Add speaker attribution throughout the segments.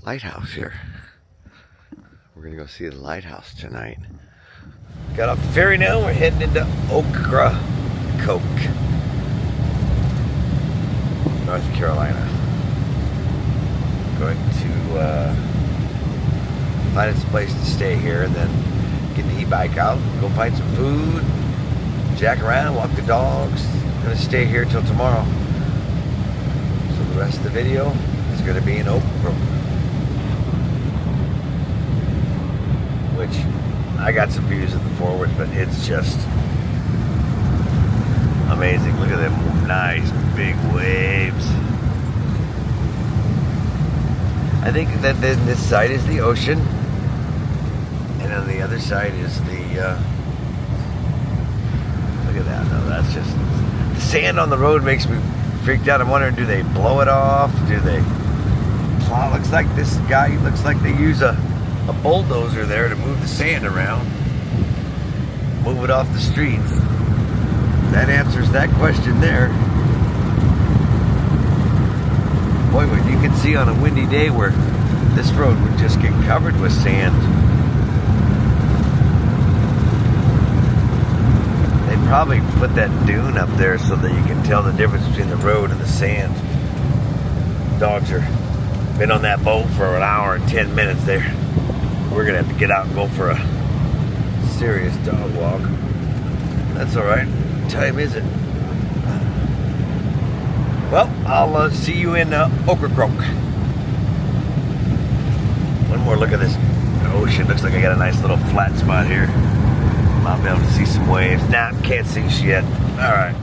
Speaker 1: lighthouse here. We're gonna go see the lighthouse tonight. Got off the ferry now, we're heading into Ocracoke, North Carolina. Going to find us a place to stay here and then get the e-bike out, go find some food, jack around, walk the dogs. Gonna stay here till tomorrow. So the rest of the video is gonna be in Ocracoke, which I got some views of the forward, but it's just amazing. Look at them nice big waves. I think that this side is the ocean, and on the other side is the, look at that, no, that's just, the sand on the road makes me freaked out. I'm wondering, do they blow it off? Do they plow? Looks like this guy, looks like they use a bulldozer there to move the sand around, move it off the streets. That answers that question there. Boy, what you can see on a windy day where this road would just get covered with sand. They probably put that dune up there so that you can tell the difference between the road and the sand. Dogs are been on that boat for an hour and 10 minutes there. We're gonna have to get out and go for a serious dog walk. That's all right. What time is it? Well, I'll see you in Ocracoke. One more look at this ocean. Looks like I got a nice little flat spot here. I'll be able to see some waves. Nah, can't see shit. All right.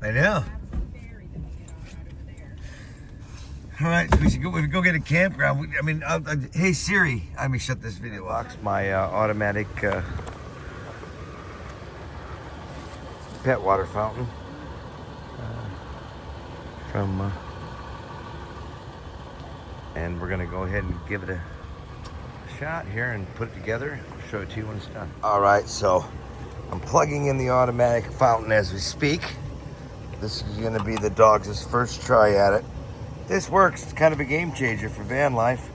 Speaker 1: I know. All right, so we should go get a campground. Hey Siri, let me shut this video off. My automatic pet water fountain and we're gonna go ahead and give it a shot here and put it together. I'll show it to you when it's done. All right, so I'm plugging in the automatic fountain as we speak. This is gonna be the dogs' first try at it. This works, it's kind of a game changer for van life.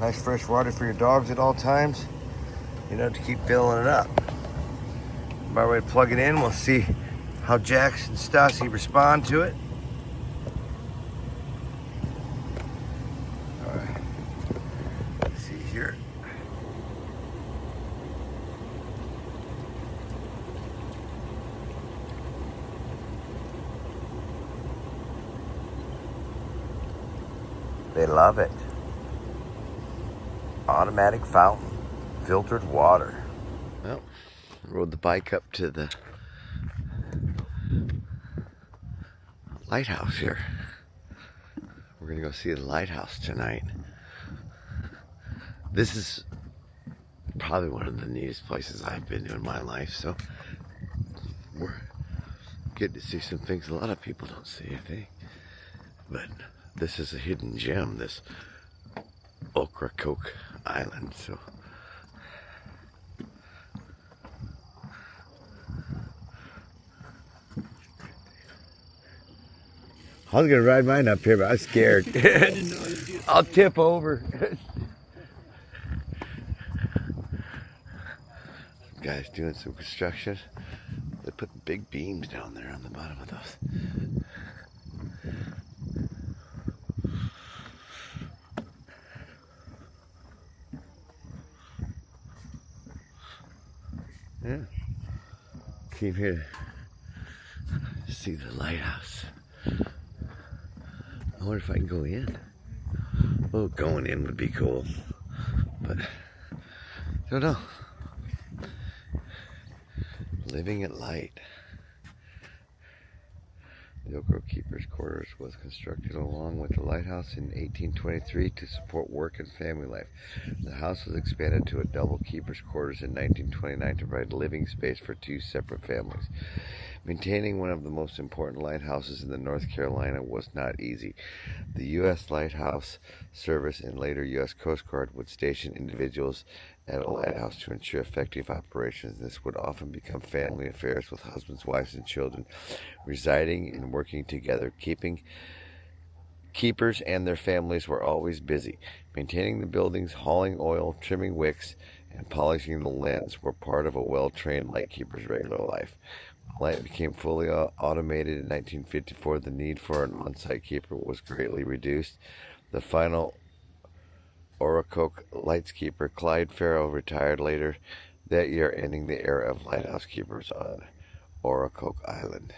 Speaker 1: Nice fresh water for your dogs at all times. You know, to keep filling it up. By the way, plug it in, we'll see how Jax and Stassi respond to it. All right, let's see here. They love it. Automatic fountain, filtered water. Well, rode the bike up to the lighthouse here. We're gonna go see the lighthouse tonight. This is probably one of the neatest places I've been to in my life, so we're getting to see some things a lot of people don't see, I think. But this is a hidden gem, this Ocracoke Island, so I was gonna ride mine up here, but I was scared. I'll tip over. Guys doing some construction. They put big beams down there on the bottom of those. Yeah. Came here to see the lighthouse. I wonder if I can go in. Well, going in would be cool, but I don't know. Living at light. The Ocracoke Keeper's Quarters was constructed along with the lighthouse in 1823 to support work and family life. The house was expanded to a double keeper's quarters in 1929 to provide living space for two separate families. Maintaining one of the most important lighthouses in the North Carolina was not easy. The U.S. Lighthouse Service and later U.S. Coast Guard would station individuals at a lighthouse to ensure effective operations. This would often become family affairs with husbands, wives, and children residing and working together. Keepers and their families were always busy. Maintaining the buildings, hauling oil, trimming wicks, and polishing the lens were part of a well-trained lightkeeper's regular life. When light became fully automated in 1954, the need for an on-site keeper was greatly reduced. The final Ocracoke lightkeeper, Clyde Farrow, retired later that year, ending the era of lighthouse keepers on Ocracoke Island.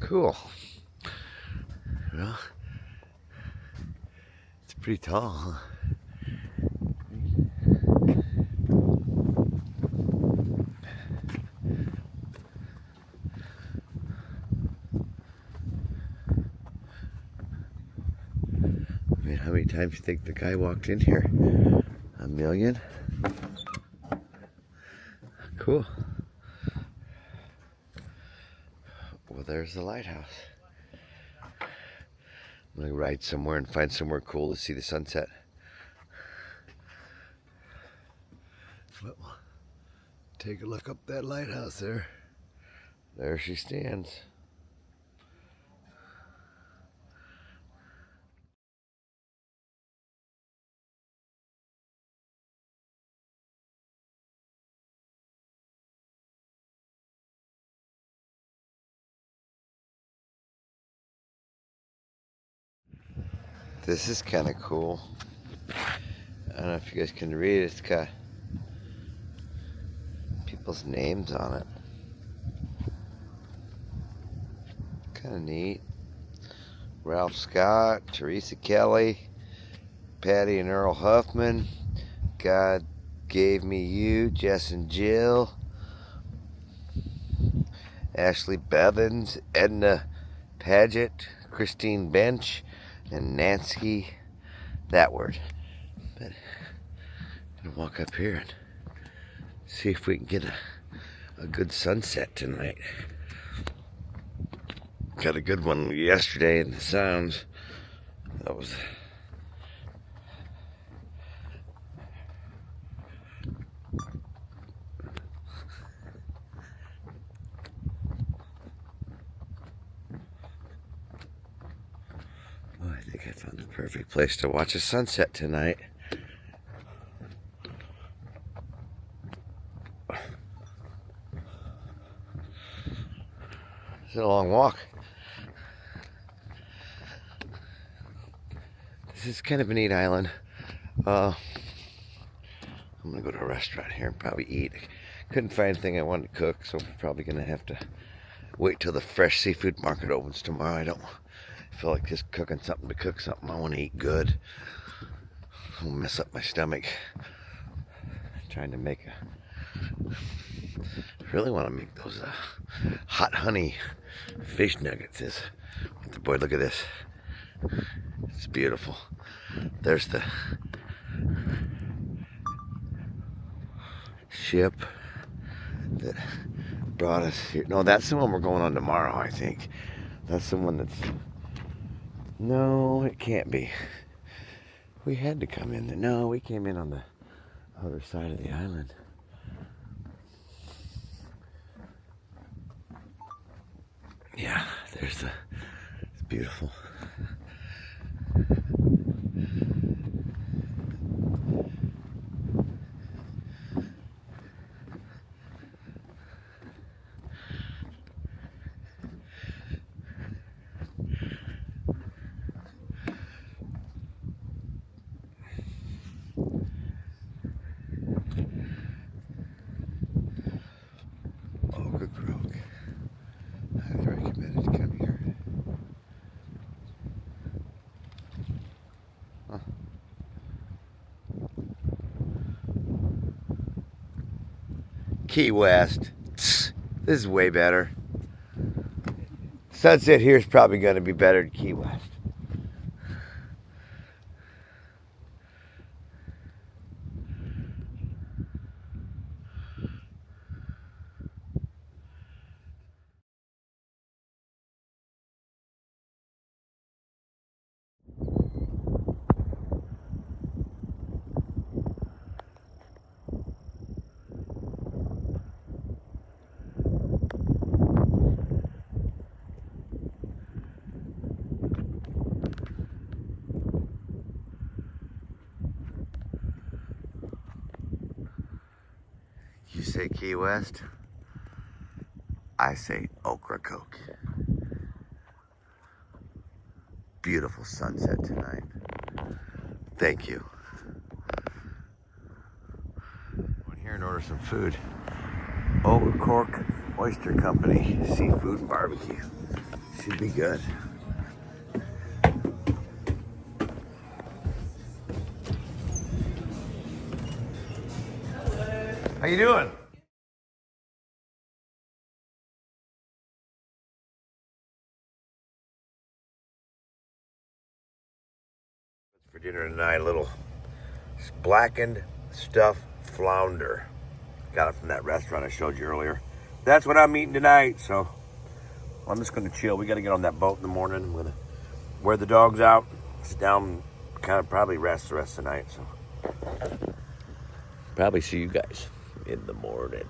Speaker 1: Cool. Well, it's pretty tall, huh? I mean, how many times do you think the guy walked in here? A million? Cool. Well, there's the lighthouse. I'm gonna ride somewhere and find somewhere cool to see the sunset. Well, take a look up that lighthouse there. There she stands. This is kind of cool. I don't know if you guys can read it. It's got people's names on it. Kind of neat. Ralph Scott, Teresa Kelly, Patty and Earl Huffman, God Gave Me You, Jess and Jill, Ashley Bevins, Edna Paget, Christine Bench, and Nancy that word. But I'm gonna walk up here and see if we can get a good sunset tonight. Got a good one yesterday in the Sounds. That was I think I found the perfect place to watch a sunset tonight. It's a long walk. This is kind of a neat island. I'm gonna go to a restaurant here and probably eat. Couldn't find anything I wanted to cook, so I'm probably gonna have to wait till the fresh seafood market opens tomorrow. I don't feel like just cooking something to cook something. I want to eat good. I'll mess up my stomach trying to make I really want to make those hot honey fish nuggets. Boy, look at this. It's beautiful. There's the ship that brought us here. No, that's the one we're going on tomorrow, I think. That's the one that's... No, it can't be. We had to come in. No, we came in on the other side of the island. Yeah, there's the... It's beautiful. Key West. This is way better. Sunset here is probably going to be better than Key West. You say Key West, I say Ocracoke. Beautiful sunset tonight. Thank you. Go in here and order some food. Ocracoke Oyster Company, seafood and barbecue. Should be good. How you doing? For dinner tonight, a little blackened stuffed flounder. Got it from that restaurant I showed you earlier. That's what I'm eating tonight, so I'm just gonna chill. We gotta get on that boat in the morning. I'm gonna wear the dogs out, sit down, kind of probably rest the rest of the night. So probably see you guys in the morning.